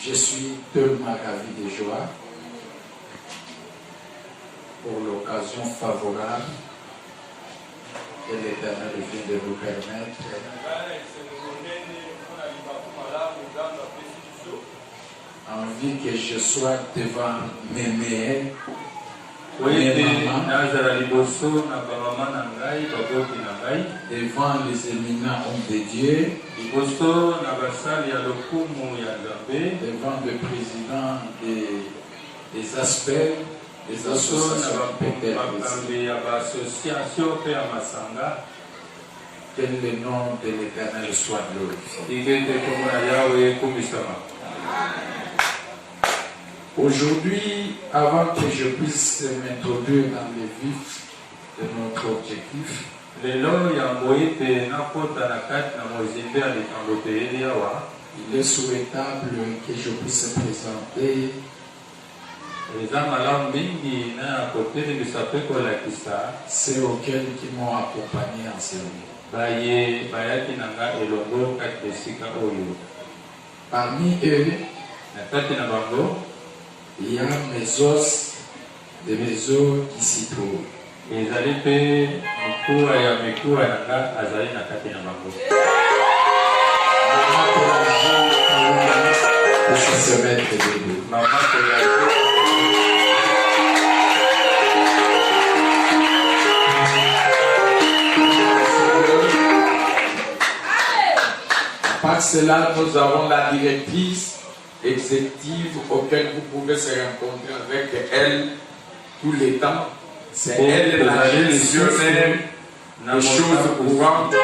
Je suis tellement ravi de joie pour l'occasion favorable que l'Éternel vient de nous permettre envie que je sois devant mes mères, devant les éminents hommes de Dieu, devant le président des aspects, des associations que le nom de l'Éternel soit glorifié. Aujourd'hui, avant que je puisse m'introduire dans le vif de notre objectif, il est souhaitable que je puisse présenter ceux auxquels qui m'ont accompagné en service. Parmi eux, il y a mes os, de mes os qui s'y trouvent. Se mettre debout. Par cela, nous avons la directrice exécutive auquel vous pouvez se rencontrer avec elle tous les temps. C'est elle la gestionnaire des choses courantes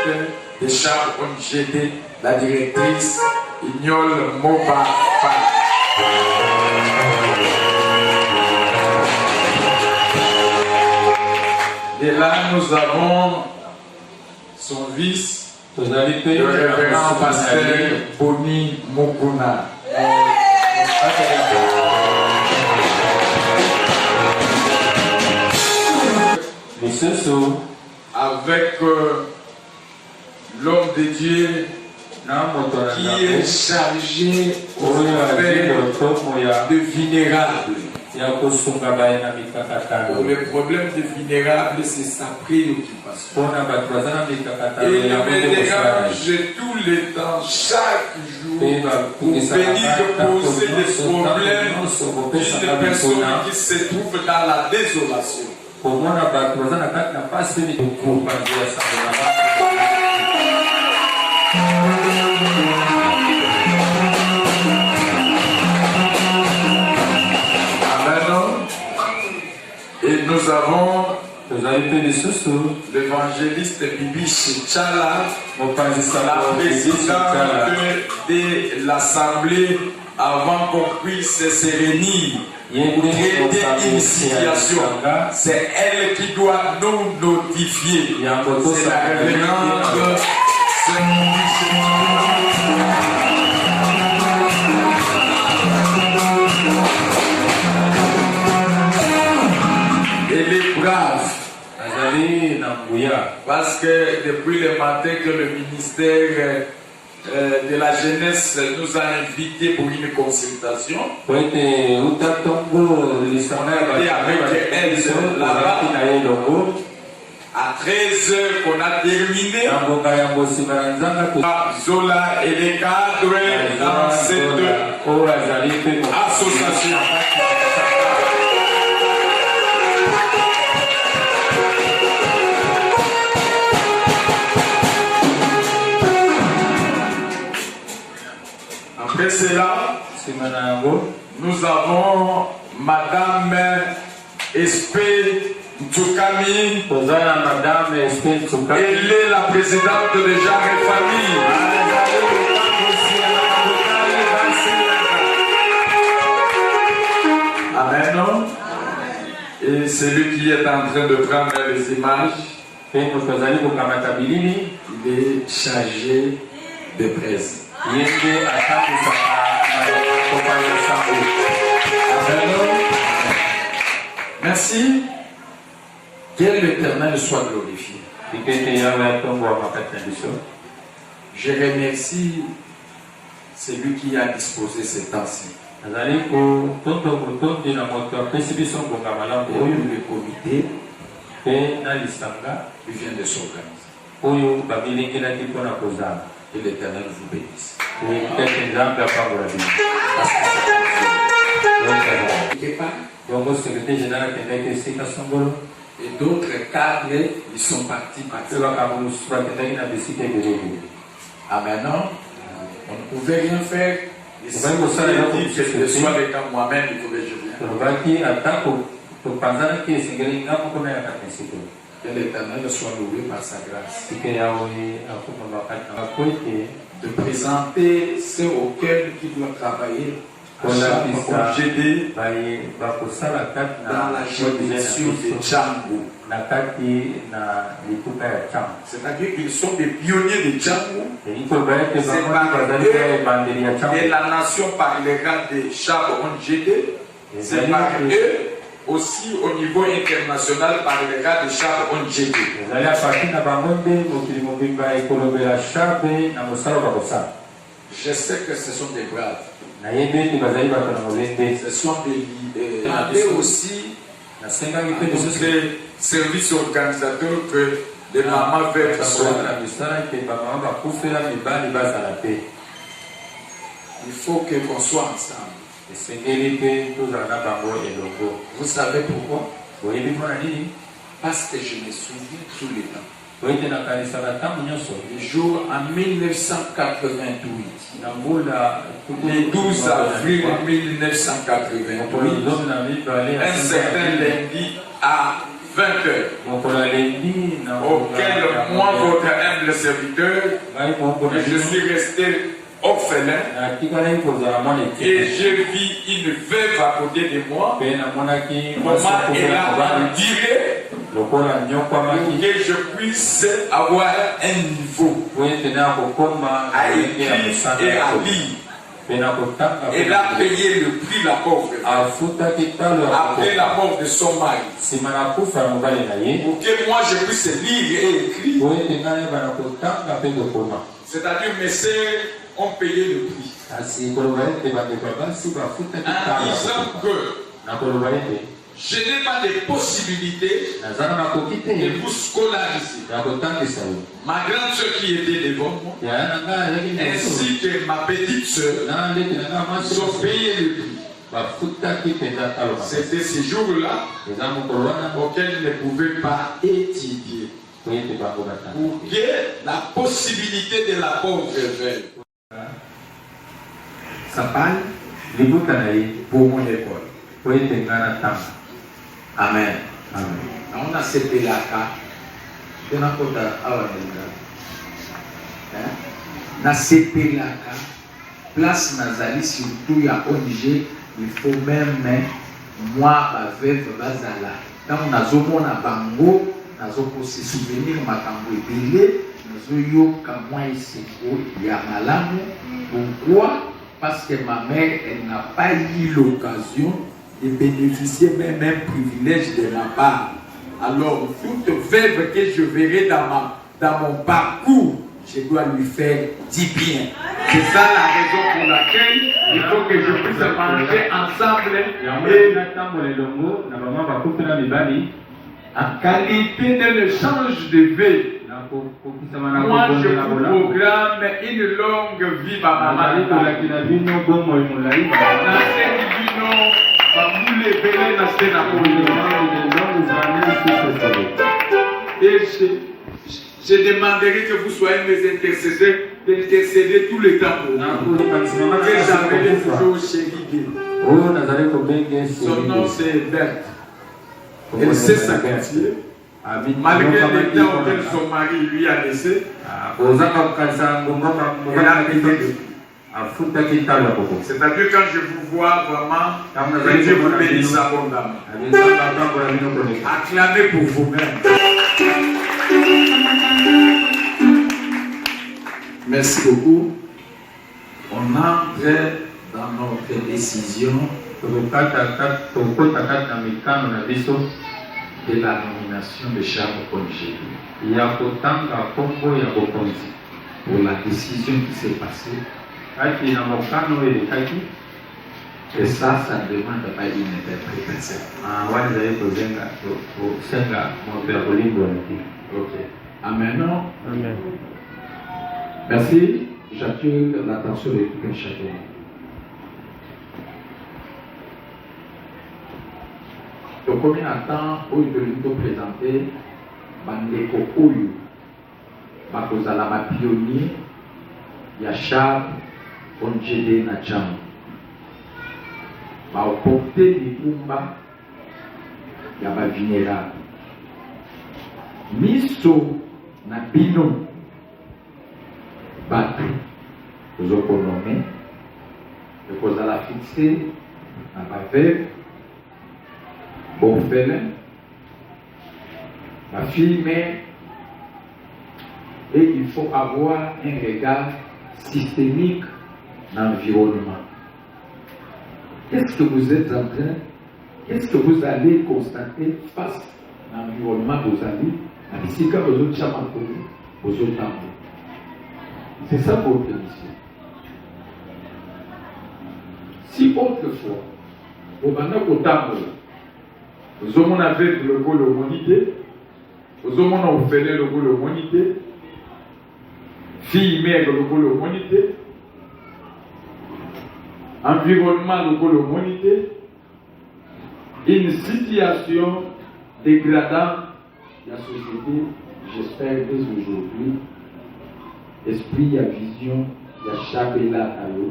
de chaque ONGD, la directrice Ignol Moba. Et là, nous avons son vice, le révérend pasteur Boni Mokuna. Avec l'homme de Dieu qui est chargé de vulnérables. Le problème de vulnérables, c'est sa préoccupation. Et il me dérange tout le temps, chaque jour, pour venir poser des problèmes d'une personne qui se trouve dans la désolation. Et nous avons l'évangéliste Bibi Chala, la présidente de l'Assemblée, avant qu'on puisse se réunir pour traiter une situation. C'est elle qui doit nous notifier. C'est la révérende. Elle est brave. Parce que depuis le matin que le ministère de la jeunesse nous a invités pour une consultation, on a été avec elle là-bas. À 13h qu'on a terminé, Zola et les cadres dans cette association. Après cela, nous avons Madame Espé Tsukami. Elle est la présidente de Genre et Famille. Amen. Et celui qui est en train de prendre les images, il est chargé de presse. Merci. Que l'Éternel soit glorifié. Je remercie celui qui a disposé ces temps-ci. Et le comité qui vient de s'organiser. Que l'Éternel vous bénisse. Et d'autres cadres, ils sont partis. Ah, maintenant, on ne pouvait rien faire. Et si vous avez dit que ce soit le temps moi-même, il faut que je vienne. Que l'Éternel soit loué par sa grâce. De présenter ceux auxquels il doit travailler dans la juridiction de Django. C'est-à-dire qu'ils sont des pionniers de Django. C'est par eux que la nation parlera de Chab-on-Djede. C'est par eux aussi au niveau international parlera de Chab-on-Djede. Je sais que ce sont des braves. Ce sont des aussi des services organisateurs que les mamans veulent soient. Il faut qu'on soit ensemble. Vous savez pourquoi? Parce que je me souviens tout le temps. Le jour en 1988, le 12 avril 1988, un certain lundi à 20h, auquel moi, votre humble serviteur, je suis resté orphelin et j'ai vu une veuve à côté de moi. Comment elle a tiré pour que je puisse avoir un niveau à écrire et à lire. Elle a payé le prix, la pauvre, après la mort de son mari, pour que moi je puisse lire et écrire. C'est-à-dire mes sœurs ont payé le prix en disant que je n'ai pas de possibilité de vous scolariser. Ma grande soeur qui était devant moi, ainsi que ma petite soeur, ont payé le prix. C'était ces jours-là auxquels ils ne pouvaient pas étudier. Pour que la possibilité de la pauvre veuve. Ça parle pour mon école. Amen. Amen. On a cette pelaka. On a na sepelaka place nazali surtout ya ONG, il faut même moi baveve bazala tant nazomona bango nazoko se souvenir makambo ebele nazoyoka mwa eseko ya malamu. Pourquoi? Parce que ma mère, elle n'a pas eu l'occasion de bénéficier même un privilège de ma part. Alors toute veuve que je verrai dans mon parcours, je dois lui faire du bien. C'est ça la raison pour laquelle il faut que je puisse manger ensemble en qualité de l'échange de vie. Moi je vous programme une longue vie à maman. Et je demanderai que vous soyez mes intercesseurs, d'intercéder tout le temps pour moi. Que j'appelle toujours chérie. Son nom c'est Berthe. Elle s'est sacrifiée. Malgré le temps auquel son mari lui a laissé, elle a payé. C'est-à-dire quand je vous vois vraiment, je vous bénisse abondamment. Acclamez pour vous-même. Merci beaucoup. On entre dans notre décision de la nomination de Charles Congé. Il y a autant de combo et de pour la décision qui s'est passée. Et ça ne demande pas une interprétation. Ok. Amen. Amen. Merci. J'attire l'attention de tout un chacun. Donc, combien de temps où il doit présenter Bandeko Oyu, Bakozala ma pionnier, Yachab, Onjede Nacham. Ba opporte Nikumba, Yaba Vinera. Miso na bino Batu, Zokonome, Bakozala fixé, na baveugle, Bonfélin, ma fille mère, et il faut avoir un regard systémique dans l'environnement. Qu'est-ce que vous êtes en train, qu'est-ce que vous allez constater face à l'environnement que vous allez, à ici quand vous êtes chamakoni, vous êtes en. C'est ça votre mission. Si autrefois, au moment où vous avez avec le goût de l'humanité, vous avez fait le goût de l'humanité, fille mère le goût de l'humanité, environnement le goût de l'humanité, une situation dégradante de la société, j'espère dès aujourd'hui, esprit à vision, il y a Chabela Tayo,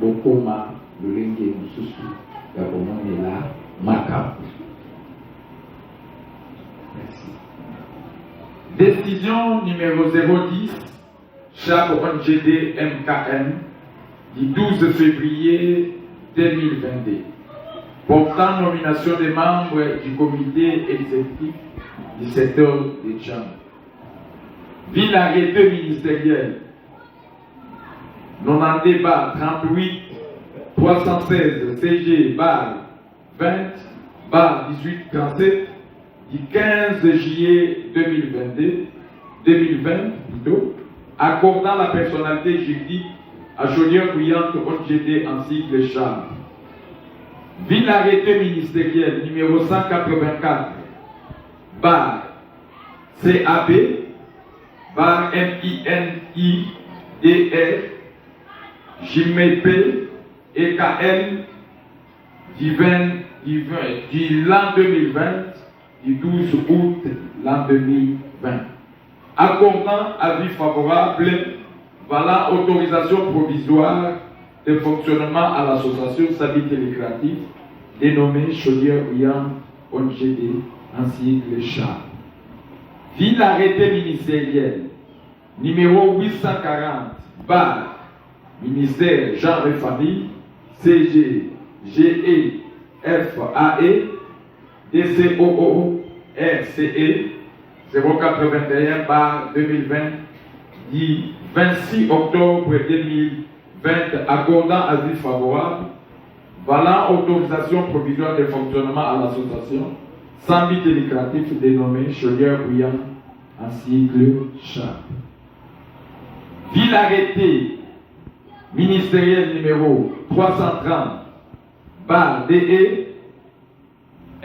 Bokoma, le Lengue Moussousou, il y a comment là. Macabre. Merci. Décision numéro 010, Chab Onjede MKM, du 12 février 2022, portant nomination des membres du comité exécutif du secteur des Tcham. Ville arrêté ministériel, 90 bar 38 316 CG bar 20 bar 1837 du 15 juillet 2020 plutôt, accordant la personnalité juridique à Chaudière Bouillante ONGD en sigle Cham. Ville arrêté ministériel numéro 184 bar CAB bar MINIDR JMP EKL du l'an 2020, du 12 août l'an 2020. Accordant avis favorable, voilà autorisation provisoire de fonctionnement à l'association Sabi Télécréatif dénommée Chaudière Bouillante ONGD en sigle Cham. Ville arrêté ministériel numéro 840 bar ministère genre et famille CG GE FAE DCOO RCE 081 bar 2020 du 26 octobre 2020 accordant avis favorable, valant autorisation provisoire de fonctionnement à l'association Sambi Télécréatif dénommée Chaudière Bouillante en sigle Cham. Ville arrêté ministériel numéro 330 bar DE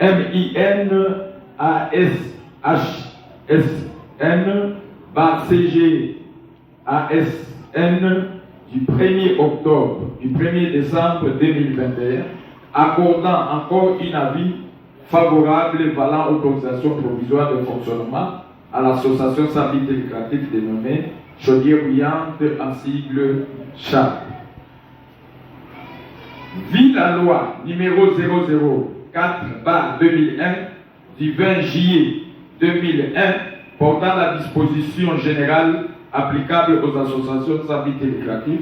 MINASHSN bar CG ASN du 1er octobre, du 1er décembre 2021, accordant encore un avis favorable valant autorisation provisoire de fonctionnement à l'association Sambi Télécréatif dénommée Chaudière Bouillante en sigle Cham. Vie la loi numéro 004 bar 2001 du 20 juillet 2001 portant la disposition générale applicable aux associations Sambi Télécréatif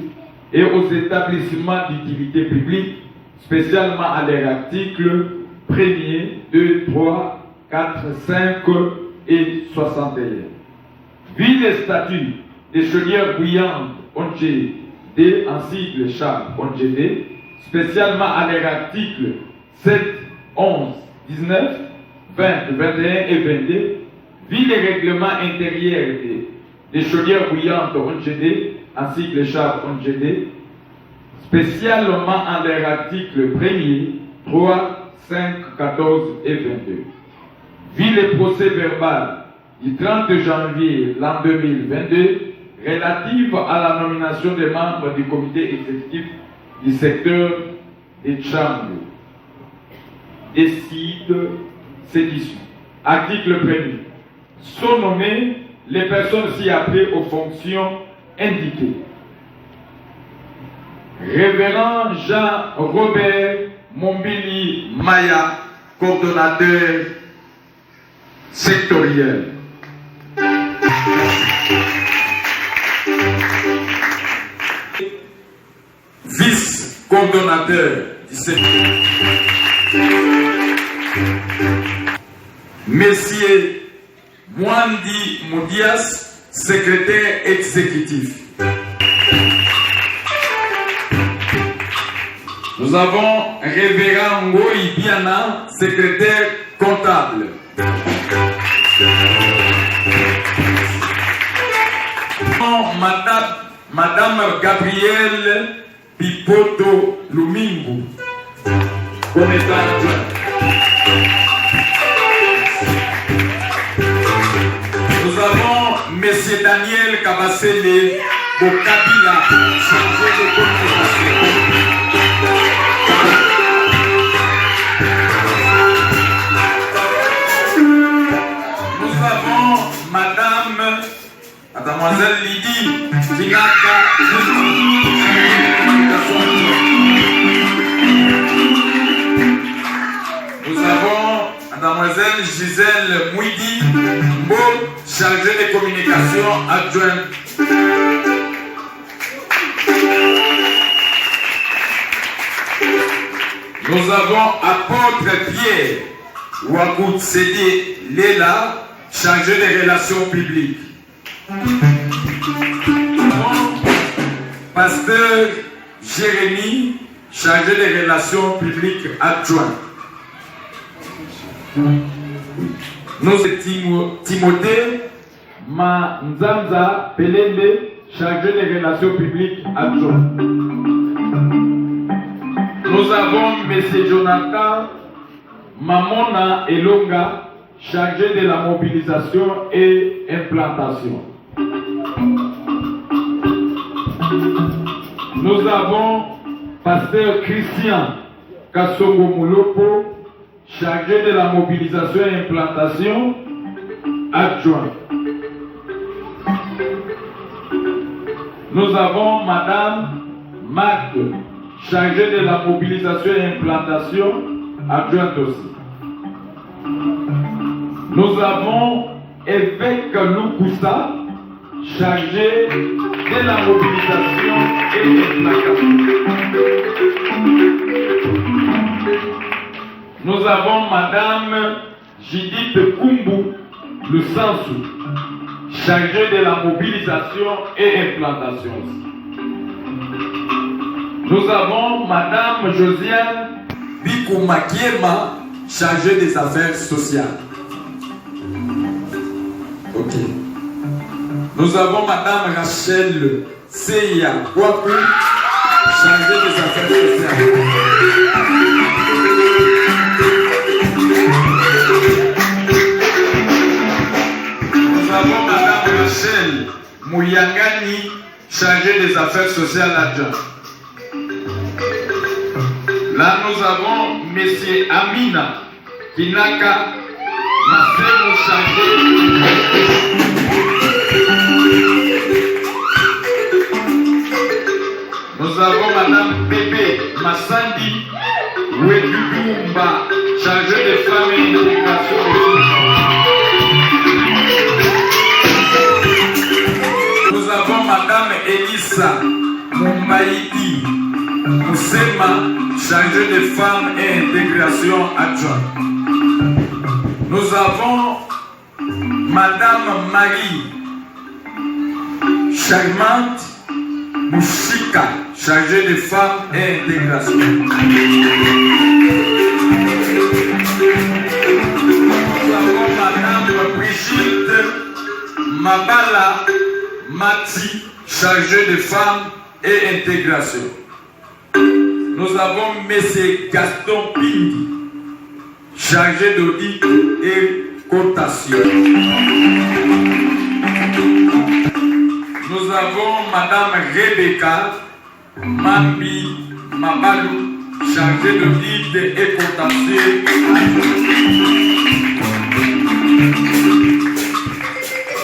et aux établissements d'utilité publique, spécialement à leurs articles 1er, 2, 3, 4, 5 et 61. Vu les statuts des Chaudières Bouillantes ONGD en sigle Cham ONGD, spécialement à leurs articles 7, 11, 19, 20, 21 et 22, vit les règlements intérieurs des chaudières bouillantes ONGD ainsi que les chars ONGD, spécialement en leur article 1er, 3, 5, 14 et 22. Vit le procès verbal du 30 janvier l'an 2022 relative à la nomination des membres du comité exécutif du secteur des Tchambou. Décide sédition. Article 1er. Sont nommées les personnes ci-appelées aux fonctions indiquées. Révérend Jean-Robert Mombili Maya, coordonnateur sectoriel. Vice-coordonnateur du secteur. Messieurs Mwandi Moudias, secrétaire exécutif. Nous avons Révérend Ngoï Biana, secrétaire comptable. Madame Gabrielle Pipoto Lumingu, commettante. Nous avons Monsieur Daniel Kabasele Bokabila, chargé de communication. Nous avons Madame, Mademoiselle Lydie Binaka. Nous avons Mademoiselle Gisèle Mouidi Mbo, chargée de communication adjointe. Nous avons Apôtre Pierre Wagout Sédé Léla, chargé des relations publiques. Pasteur Jérémy, chargé des relations publiques adjoint. Nous sommes Timothée Manzanza Pelende, chargé des relations publiques adjoint. Nous avons M. Jonathan Mamona Elonga, chargé de la mobilisation et implantation. Nous avons Pasteur Christian Kassongo Moulopo, chargé de la mobilisation et implantation, adjoint. Nous avons Madame Marthe, chargée de la mobilisation et implantation, adjointe aussi. Nous avons Évêque Loukoussa, chargé de la mobilisation et implantation. Nous avons Madame Judith Kumbu Lusansou, chargée de la mobilisation et implantation. Nous avons Madame Josiane Bikoumakiema, chargée des affaires sociales. Ok. Nous avons Madame Rachel Seya Kwaku, chargée des affaires sociales. Nous avons Madame Rachel Mouyangani, chargée des affaires sociales adjoint. Là, nous avons Monsieur Amina Kinaka Masemo, chargé. Nous avons Madame Bébé Massandi Ouedudumba, chargée des femmes et intégration. Nous avons Madame Elissa Mumbaïdi Moussema, chargée des femmes et intégration adjointe. Nous avons Madame Marie Charmante Mouchika, chargée des femmes et intégration. Mabala Mati, chargé de femmes et intégration. Nous avons M. Gaston Pindi, chargé d'audit et cotation. Nous avons Mme Rebecca Mambi Mabalou, chargée d'audit et cotation.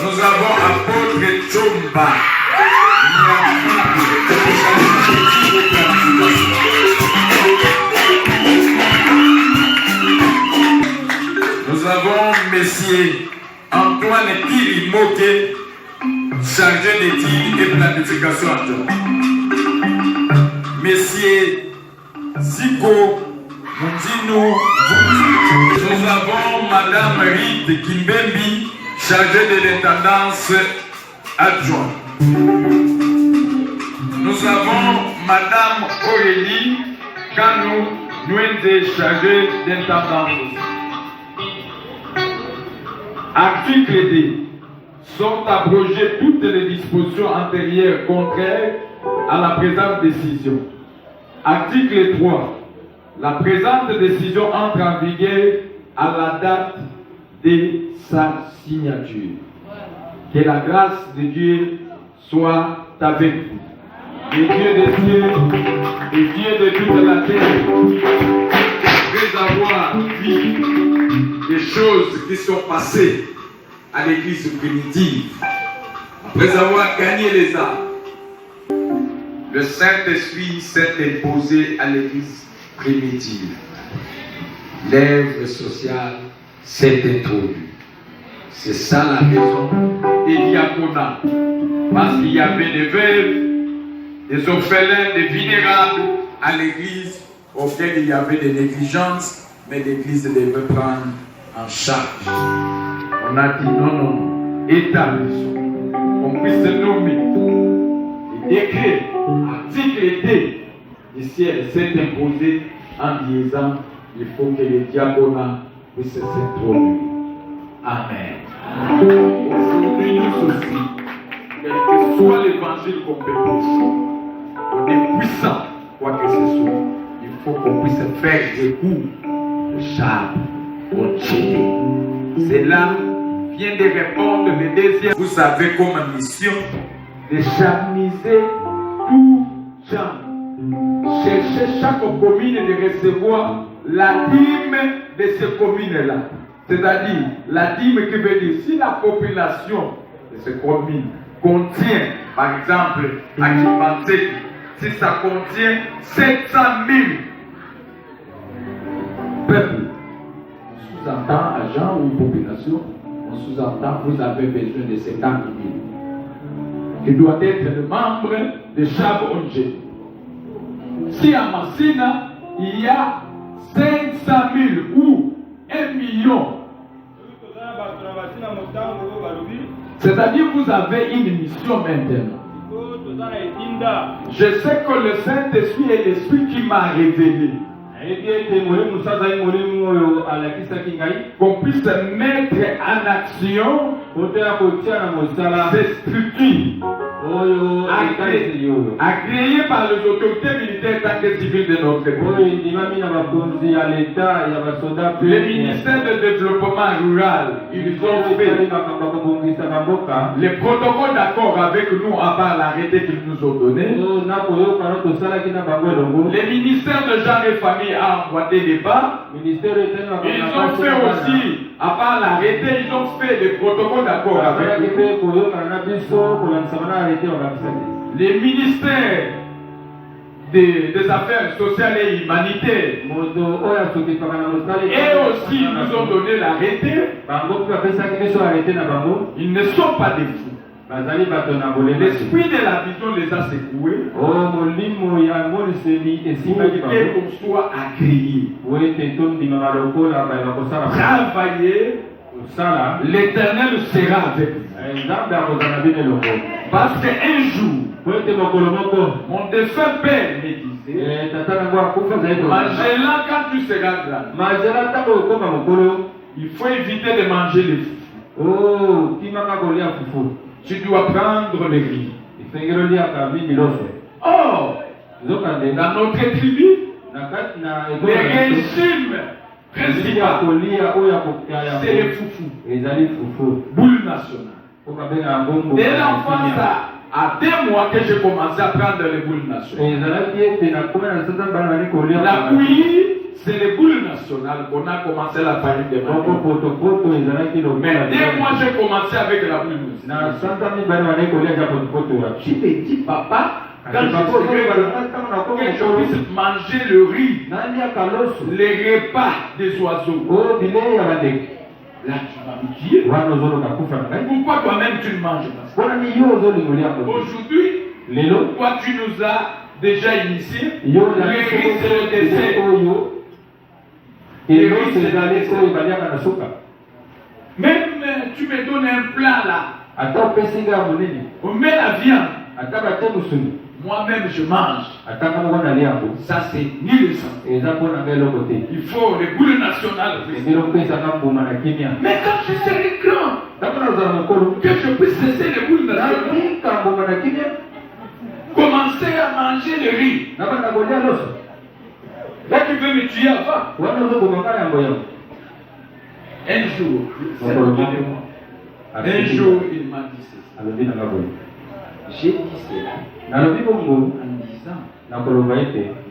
Nous avons Apôtre Chomba. Nous avons Messieurs Antoine Kirimoke, chargé d'études et planification adjoint. Messieurs Ziko Moutinou. Nous avons Madame Rite Kimbembi, chargée de l'intendance adjointe. Nous avons Madame Aurélie Kanou Nouende, chargée d'intendance. Article D. Sont abrogées toutes les dispositions antérieures contraires à la présente décision. Article 3. La présente décision entre en vigueur à la date de sa signature. Que la grâce de Dieu soit avec vous. Le Dieu des cieux et Dieu de toute la terre, après avoir vu des choses qui sont passées à l'église primitive, après avoir gagné les âmes, le Saint-Esprit s'est imposé à l'église primitive. L'œuvre sociale s'est introduite. C'est ça la raison des diaconats. Parce qu'il y avait des veuves, des orphelins, des vénérables à l'église auxquels il y avait des négligences, mais l'église devait prendre en charge. On a dit non, établissons, qu'on puisse nommer. Et décret, article D, du ciel s'est imposé en disant il faut que les diaconats puissent s'introduire. Amen. Aujourd'hui, nous aussi, quel que soit l'évangile qu'on peut prêcher, on est puissant, quoi que ce soit. Il faut qu'on puisse faire recours au char, au tchédé. Cela vient de répondre le deuxième. Vous avez comme mission de charmiser tout gens. Chercher chaque commune de recevoir la dîme de ces communes-là. C'est-à-dire, la dîme qui veut dire, si la population de ces communes contient, par exemple, à Kibanté, si ça contient 700 000 peuples, on sous-entend agents ou population, on sous-entend, vous avez besoin de 70 000 qui doit être le membre de chaque ONG. Si à Massina, il y a 500 000 ou 1 million, c'est-à-dire vous avez une mission maintenant. Je sais que le Saint-Esprit est l'Esprit qui m'a révélé. Qu'on puisse mettre en action ces structures agréées par les autorités militaires tant que civiles de notre pays. Le ministère de développement rural, ils ont fait les protocoles d'accord avec nous à part l'arrêté qu'ils nous ont donné. Le ministère de genre et famille a emboîté les pas. Ils ont fait aussi, à part l'arrêté, ils ont fait des protocoles d'accord avec nous. Les ministères des affaires sociales et humanitaires et aussi nous ont donné l'arrêté. Ils ne sont pas des fous. L'esprit de la vision les a secoués pour qu'on soit agréé. Travailler, l'Éternel sera avec vous. Parce qu'un jour, mon défunt père me disait, Magella, quand tu seras grand, il faut éviter de manger les fous. Oh, qui m'a collé à Foufou. Tu dois prendre le riz. Il fait que le à Kabi Miloso. Oh, Zokande. dans notre tribu, les régimes principaux, c'est les foufous. Les foufous. Boule nationale. Dès l'enfance, à 2 mois que j'ai commencé à prendre les boules nationales. La bouillie, c'est les boules nationales qu'on a commencé la farine de maïs. Mais 2 mois, j'ai commencé avec la boule nationale. Je me dis, papa, quand que je puisse manger le riz, les repas des oiseaux. Là, tu vas me dire, pourquoi toi-même tu ne manges pas? Aujourd'hui, toi tu nous as déjà initiés. Le riz c'est le dessert. Même tu me donnes un plat là. On met la viande. Moi-même je mange. Ça c'est ni le sang. Il faut les boules nationales. Mais quand je serai grand, que je puisse cesser les boules nationales, commencer à manger le riz. Là tu veux me tuer avant. Un jour il m'a dit ceci. J'ai dit cela en disant,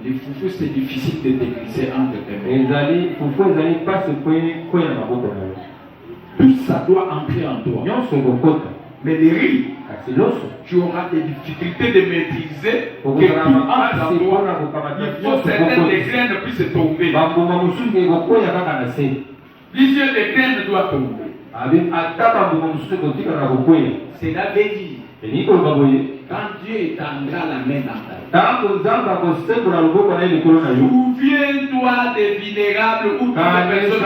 les foufous c'est difficile de déglisser entre tes mains. Tout ça doit entrer en toi. Mais les riz, tu auras des difficultés de maîtriser que tout entre en toi. Il faut certaines des graines puissent tomber. Plusieurs des graines doivent tomber. C'est la bénie. Quand Dieu étendra la main dans ta vie, souviens-toi des vulnérables ou des personnes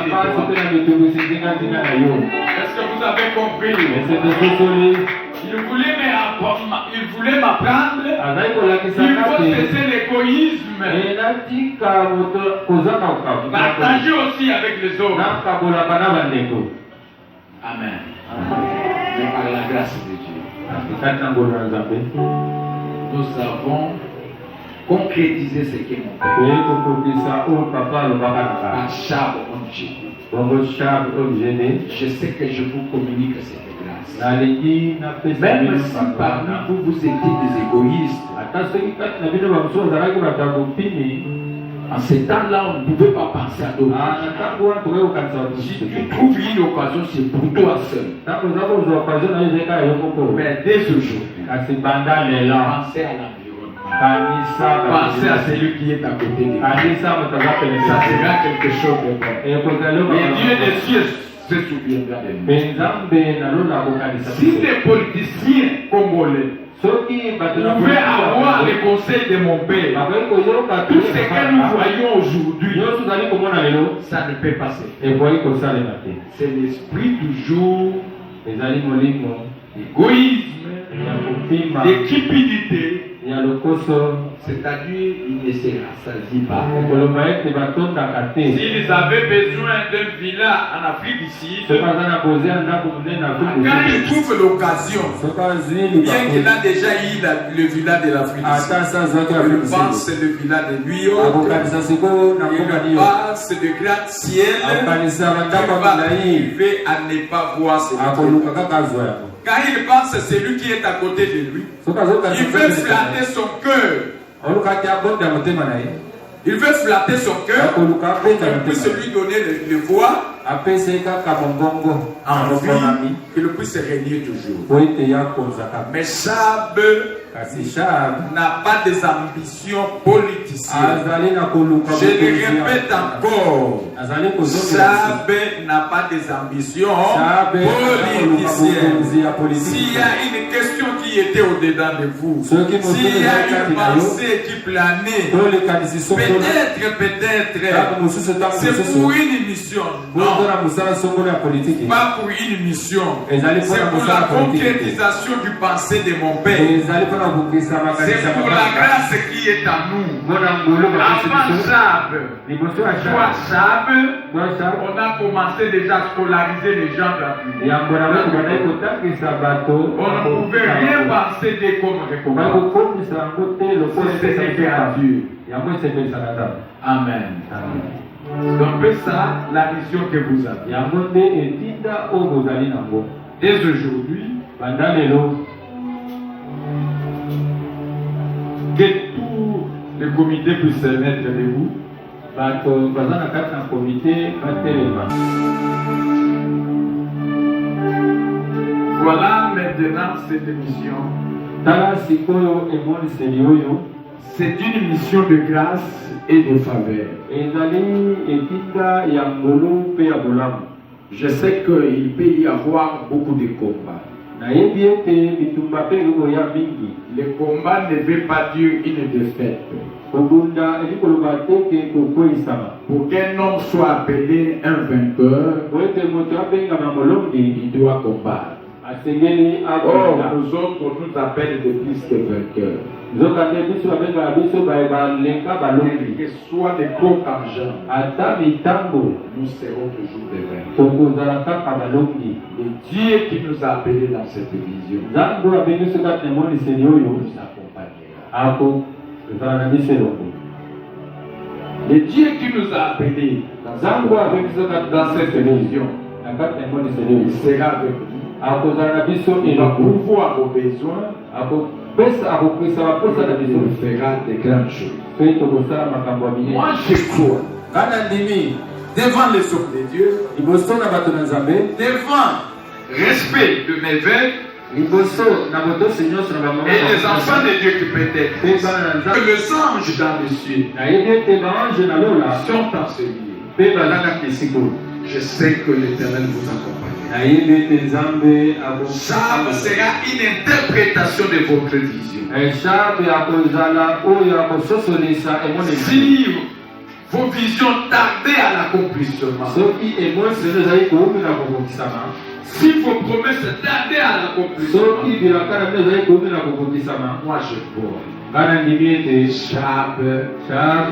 qui Est-ce que vous avez compris? Il voulait m'apprendre. Il faut cesser l'égoïsme. Partager aussi avec les autres. Amen. Mais par la grâce de Dieu, nous avons concrétisé ce qui est mon père. Je sais que je vous communique cette grâce. Même si parmi vous, vous étiez des égoïstes, en ces temps-là, on ne pouvait pas penser à d'autres. Si tu trouves une occasion, c'est pour toi seul. Mais dès aujourd'hui, pensez à l'environnement. Pensez à celui qui est à côté de vous. Ça sera quelque chose de bon. Mais Dieu des cieux se souviendra de nous. Si les politiciens congolais pouvaient avoir les conseils de mon père, tout ce que nous voyons aujourd'hui, ça ne peut pas se faire. C'est l'esprit toujours d'égoïsme, d'équipidité. C'est-à-dire, il ne se rassasie pas. S'ils avaient besoin d'un villa en Afrique du Sud, quand ils trouvent l'occasion, bien qu'il a déjà eu le villa de l'Afrique du Sud, il pense c'est le villa de New York, il pense c'est le gratte-ciel, il va arriver à ne pas voir ce quand il pense c'est celui qui est à côté de lui, il veut flatter son cœur. Il veut flatter son cœur pour qu'il puisse lui donner le voix en vie, qu'il puisse régner toujours. Mais Chab n'a pas des ambitions politiciennes. Je le répète encore, Chab n'a pas des ambitions politiciennes. S'il y a une question qui qui étaient au-dedans de vous, s'il y a une pensée qui planait, peut-être, c'est pour une mission. Non, pas pour une mission. C'est pour la concrétisation du pensée de mon Père. C'est pour la grâce qui est en nous. Avant Chab, on a commencé déjà à scolariser les gens gratuitement. On ne pouvait rien penser de comme récompense. C'était à Dieu. Amen. C'est un peu ça la mission que vous avez. Dès aujourd'hui, que tout le comité puisse se mettre debout. Voilà maintenant cette mission. C'est une mission de grâce et de faveur. Je sais qu'il peut y avoir beaucoup de combats. Le combat ne veut pas dire une défaite. Pour qu'un homme soit appelé un vainqueur, il doit combattre. Or, nous autres, on nous appelle de plus que vainqueurs. Que soit des gros argent, nous serons toujours des vainqueurs. Le Dieu qui nous a appelés dans cette vision nous accompagnera. Le Dieu qui nous a appelés dans cette vision, il sera avec nous. Il va pourvoir vos besoins. Il fera des grandes choses. Moi, je crois devant les hommes de Dieu, devant respect de mes veilles, et les enfants de Dieu qui peut-être, que les anges dans les cieux sont enseigés. Je sais que l'Éternel vous accompagne. Ça sera une interprétation de votre vision. Si vos visions tardaient à l'accomplissement, si vos promesses tardaient à l'accomplissement, moi je vois Chab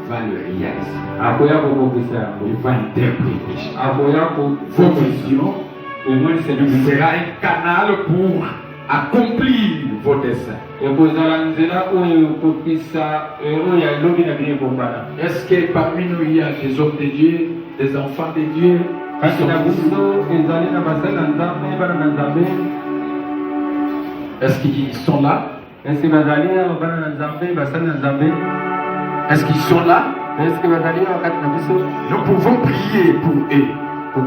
va le réaliser. Il va interpréter vos visions. Sera un canal pour accomplir vos desseins. Est-ce que parmi nous il y a des hommes de Dieu, des enfants de Dieu? Est-ce qu'ils sont là? Est-ce qu'ils sont là? Nous pouvons prier pour eux. Que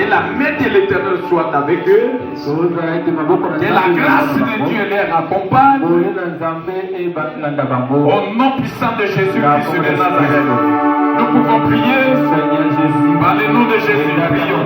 la main de l'Éternel soit avec eux. Que la grâce de Dieu les accompagne. Au nom puissant de Jésus-Christ de Nazareth, nous pouvons prier. Par le nom de Jésus, prions.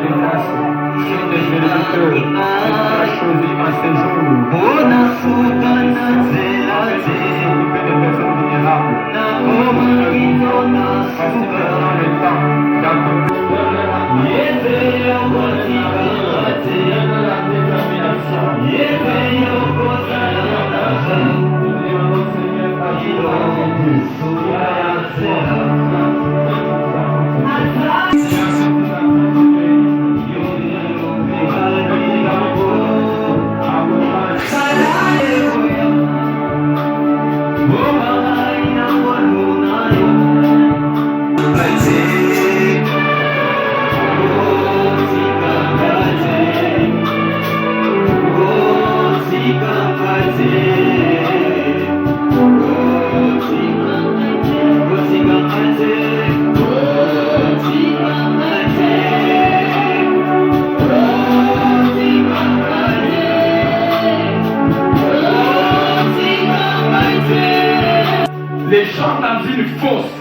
Les gens dans une fosse,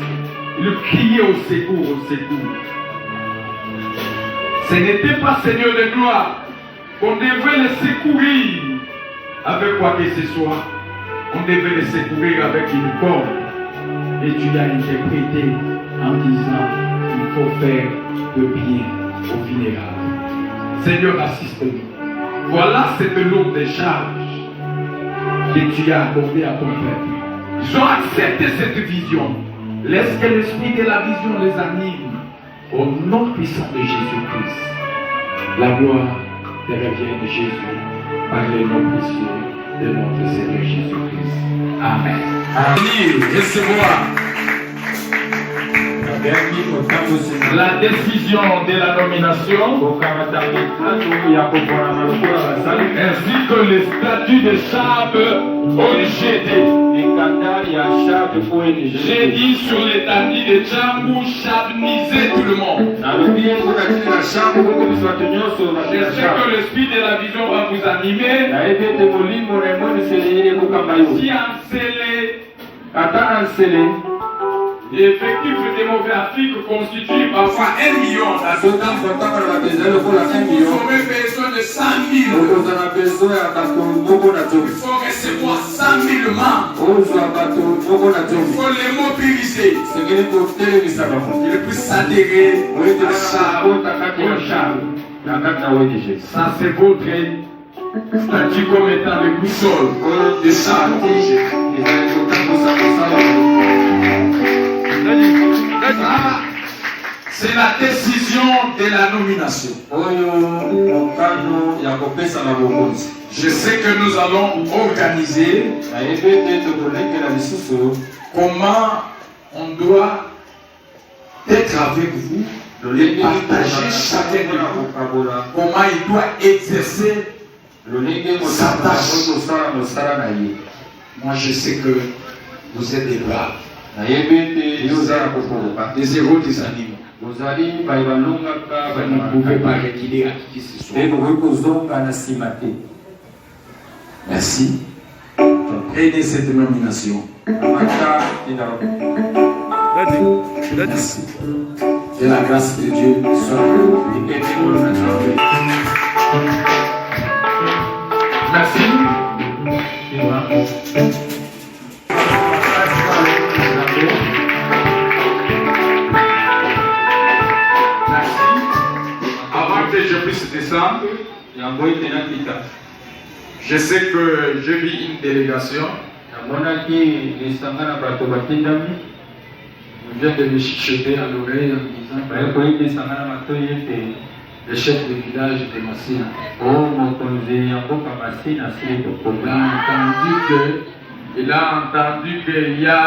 ils criaient au secours, au secours. Ce n'était pas Seigneur de gloire qu'on devait les secourir. avec quoi que ce soit, on devait le secourir avec une corde. Et tu l'as interprété en disant il faut faire le bien au vulnérable. Seigneur, assiste-nous. Voilà cette lourde charge que tu as accordée à ton peuple. Ils ont accepté cette vision. Laisse que l'esprit de la vision les anime. Au nom puissant de Jésus-Christ. La gloire te revient de Jésus par le nom précieux de notre Seigneur Jésus-Christ. Amen. Amen. Recevoir la décision de la nomination ainsi que les statuts de Chab OGD. J'ai dit sur l'étendue de Djambou, Chabnisez tout le monde. Je sais que l'esprit de la vision va vous animer. Si l'effectif des mauvais Afrique constitue parfois 1 million. Vous aurez besoin de 100 000. Il faut recevoir 100 000 membres. Il faut les mobiliser. Il puisse s'adhérer à ça, c'est votre statut comme étant le boussole de ça. C'est la décision de la nomination. Je sais que nous allons organiser comment on doit être avec vous, partager chacun de vous, comment il doit exercer sa tâche. Moi je sais que vous êtes des braves. Des héros des animaux. Vous ne pouvez pas reculer à qui que ce soit. Merci. Prenez cette nomination. Merci. Que la grâce de Dieu soit avec vous. Merci. Je puisse descendre. Je sais que je vis une délégation. On vient de me chuchoter à l'oreille en disant le chef de village de Massina. Il a entendu qu'il y a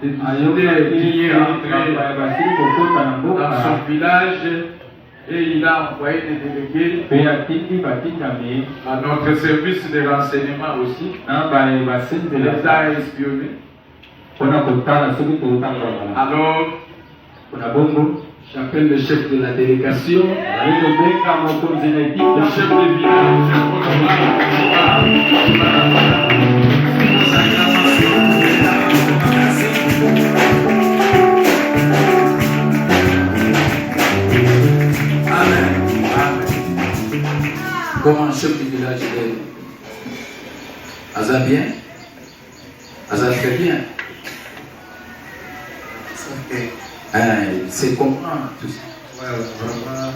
des idées qui est entré dans son village. Et il a envoyé des délégués à notre service de renseignement aussi. Il les a espionnés. Alors, j'appelle le chef de la délégation, le chef de village, comment chef du village est? Aza bien? Aza très bien. C'est comprendre tout ça. Ouais, vraiment,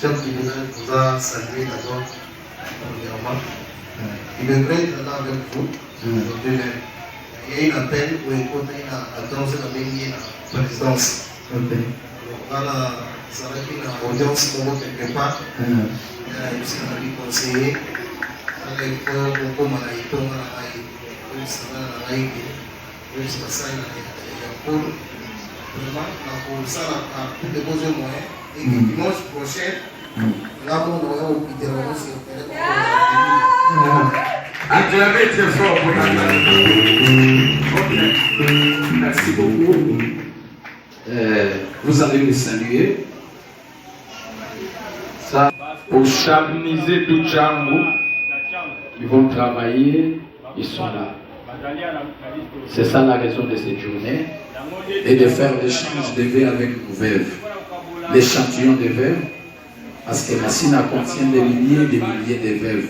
chef du village vous a salué d'abord, premièrement. Il aimerait être là avec vous. Il y a une antenne où il compte une danse de la présidence. Voilà, ça va être une audience pour quelque part. C'est un conseiller. Vraiment, pour ça, tous les beaux moyens. Et dimanche prochain, là, on va au terrorisme. Acclamez très fort pour la Merci beaucoup. Vous allez me saluer. Ça, pour Chabnisez tout Djambou, ils vont travailler, ils sont là. C'est ça la raison de cette journée. Et de faire l'échange de verres avec nos veuves. L'échantillon de veuves. Parce que Massina contient des milliers de veuves.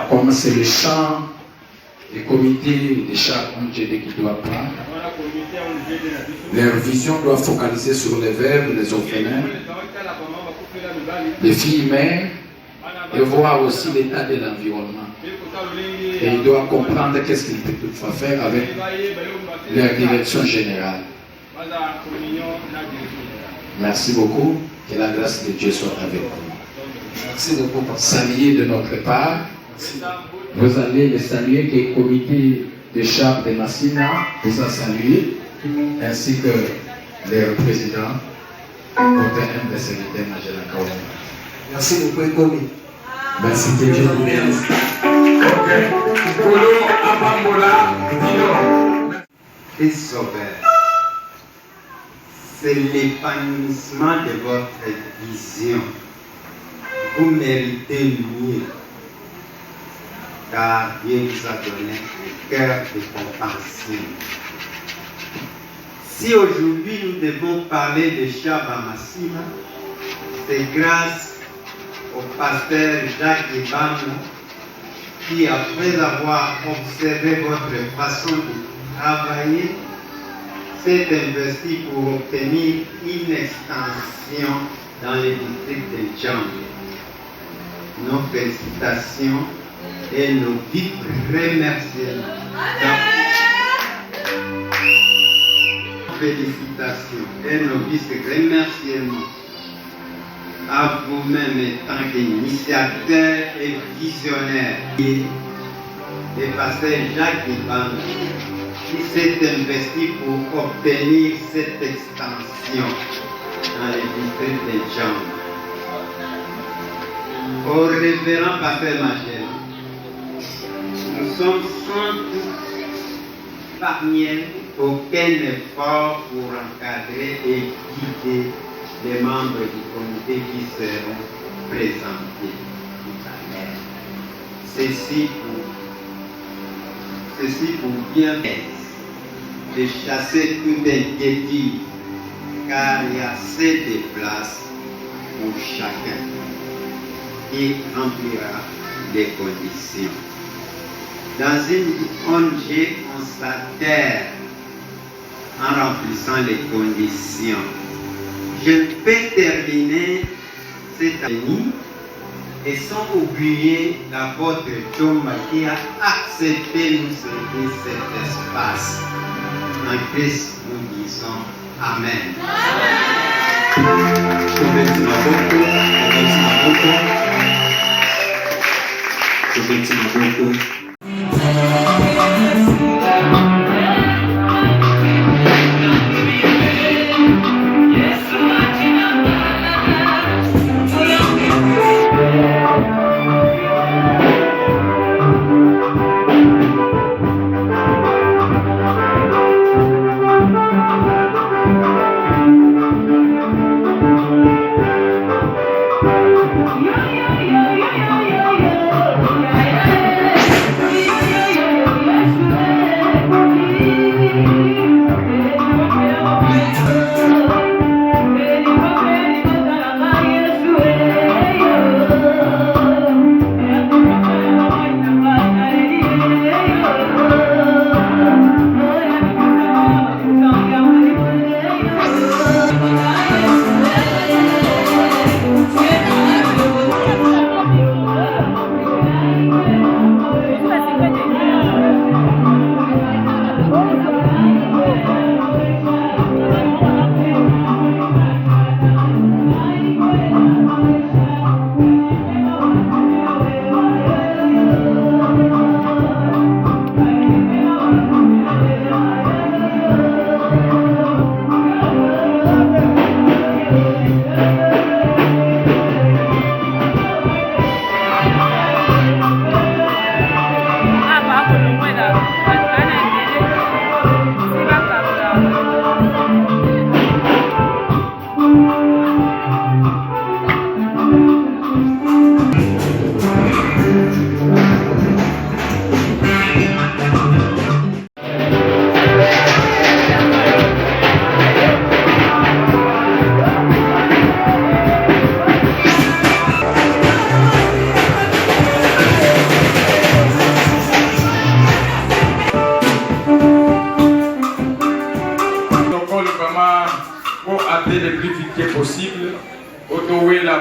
Comme c'est le chant, les comités des chats ont aidé qui doivent prendre. Leur vision doit focaliser sur les veuves, les orphelins, les filles mères, et voir aussi l'état de l'environnement. Et ils doivent comprendre qu'est-ce qu'ils peuvent faire avec leur direction générale. Merci beaucoup. Que la grâce de Dieu soit avec vous. Merci beaucoup, papa. Saluer de notre part. Vous allez les saluer, que le comité de chars de Massina vous a salué, ainsi que leur président, Contenu de Sécurité Majela Kaoum. Merci beaucoup, Komi. Merci, que Dieu vous bénisse. Ok. Kolo Amambola, Dino. Christ Sauveur, c'est l'épanouissement de votre vision. Vous méritez mieux, car Dieu vous a donné un cœur de compassion. Si aujourd'hui nous devons parler de Shabamassina, c'est grâce au pasteur Jacques Ibano qui, après avoir observé votre façon de travailler, s'est investi pour obtenir une extension dans les districts de Djambi. Nos félicitations et nos vifs remerciements. Félicitations et nos vifs remerciements à vous-même étant qu'initiateur et visionnaire. Et pasteur Jacques Iban qui s'est investi pour obtenir cette extension dans les districts de Djambi. Au révérend pasteur Magel, nous sommes sans doute parmi aucun effort pour encadrer et guider les membres du comité qui seront présentés tout à l'heure. Ceci pour bien de chasser toute inquiétude, car il y a assez de place pour chacun qui remplira les conditions. Dans une ONG, on s'adhère en remplissant les conditions. Je peux terminer cette année et sans oublier l'apôtre Chomba qui a accepté de nous céder cet espace. En Christ, nous disons Amen. Yeah.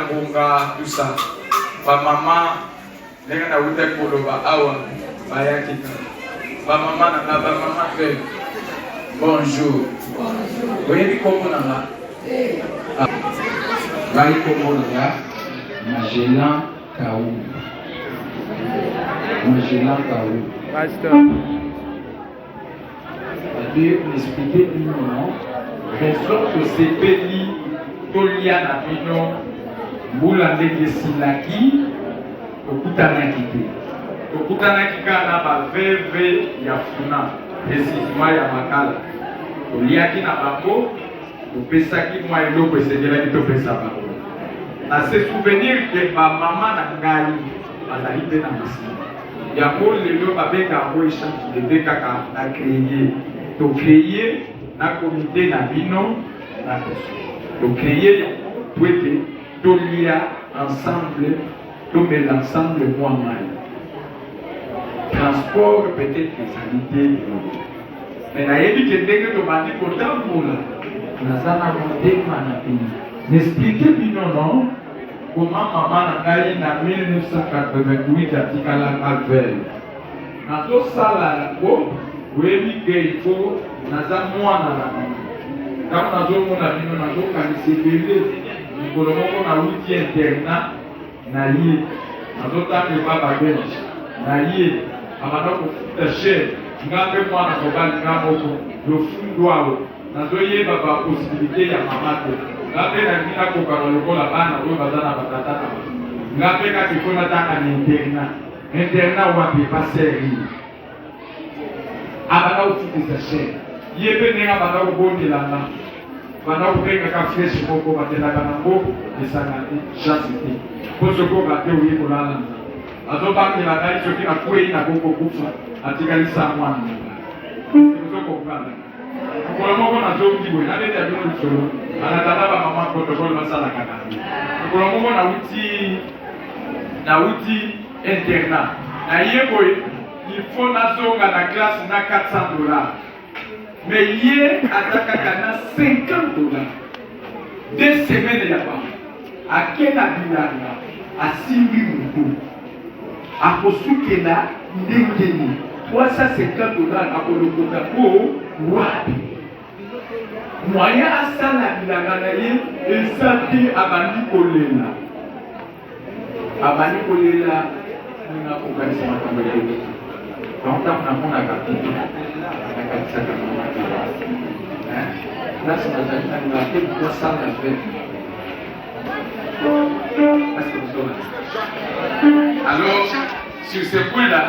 bonga tout ça. Ba maman lenga na wuta koloba awa ba yakita. Ba maman fait bonjour. Bonjour. Comment nanga? Bali kombo nanga Magellan Kaou. Magellan Kaou. Pasteur. Dieu m'expliquer non. Raison que c'est béni tolia na bino mbula ndenge silaki okutana kite. Okutana kikana ba veve ya funa. Esima ya makala. Oliaki na bango opesaki mwa eloko esengelaki topesa bango. Na se souvenir ke ba mama na ngai azali mpe na mosima. Yango lelo babenga yango échange de deux kaka na créer. To créer na comité na bino na to créer pour ete to lia ensemble to mettre ensemble moi mai. Transport peut-être qualité. Mais na yebi ke ndenge to bandi kotambola nazana motema na bino. N'expliquez bino non comment maman na ngai na 1988 atikala Calvaire. Nazosala yango oyebi ke ifo naza mwana na mama. Kama nazomona bino nazokanisa ebele mikolo moko nauti internat na ye nazotanga baba belge na ye abanda kofuta chere nga mpe mwana mobali nga moko lofundu awo nazoyeba baposibilité ya mama te nga mpe nangi nakokana lokola bana oyo baza na batata na ba nga mpe kaka ifo natanga na internat wapi epaseri abanda kofutisa chere ye mpe ndenge abanda kobondelanga banda kopengaka fresh moko batelaka nango esanga te chance te po sokoka te oye kolala azobangela ngai soki nakwei nakokokufa atikalisa mwana ozokokana mokolo moko nazongi boye nabeti ya bino lisolo anatanda bamama protokole basalaka na mokolo moko nauti internat na ye boye il faut nazonga na classe na $400. Mais hier, atakaka na $50. 2 semaines là-bas. À quel abilanga? À Simbi Moukou. À Kosukela, Ndengeni. $350 à Kolokotako, Wabi. Moyen à ça, l'abilanga naïe, et ça dit à Bani Kolela. À Bani Kolela, on a organisé ma caméra. Donc, on a gâté. Là, c'est la animalité de 200 alors, sur ce point-là,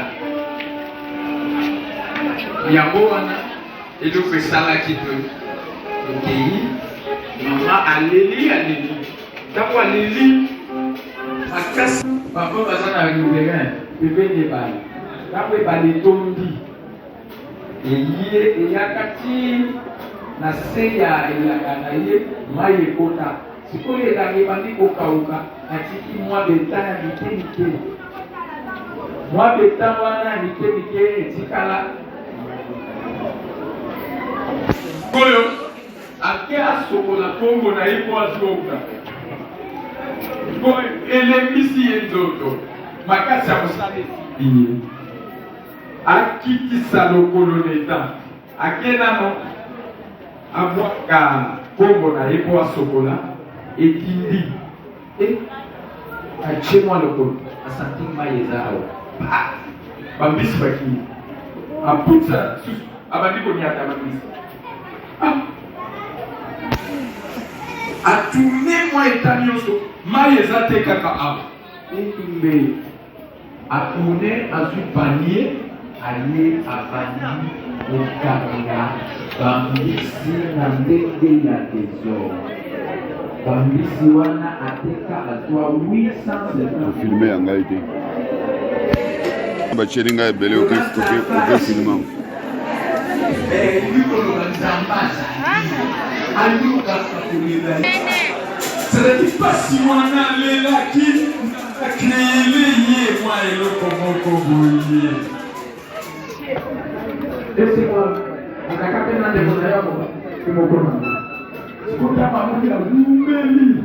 il y a Boana et donc c'est ça là qui peut. Le pays, maman Alélie. D'abord Alélie, ma casse, papa va s'en aller au terrain, bébé n'est pas. D'abord, il va les tomber. Et yakati na seya elakana ye maye kota sikoyo elangi bandi kokauka atiki mwa beta na mike mwa beta wana mike etikala koyo ake asokola kongo na ye po azoka po elembisi ye nzoto makasi ya mosala esiye akitisa lokolo leta akenano abwaka kombo na ye po asokola ekindi atie mwa lokolo asanti mai eza awa bambisi bakini aputisa susu abandi koniata bambisi atourne mwa eta nyonso mai eza te kaka awa etumbe atourne azwi panier ale abandi kokanga bambisi na ndenge ya trésor bambisi wana ateka azwa 850 filme ya ngai te batieli ngai ebele okefilma likoloba nzambaza alukaka kolela seleki mpasi wana alelaki akreyele ye mwa eloko moko boye Esse akakate na ndeko na yako kimokona. Kuta mamuki na lumbeli.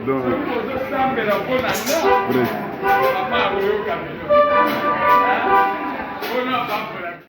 Pardon.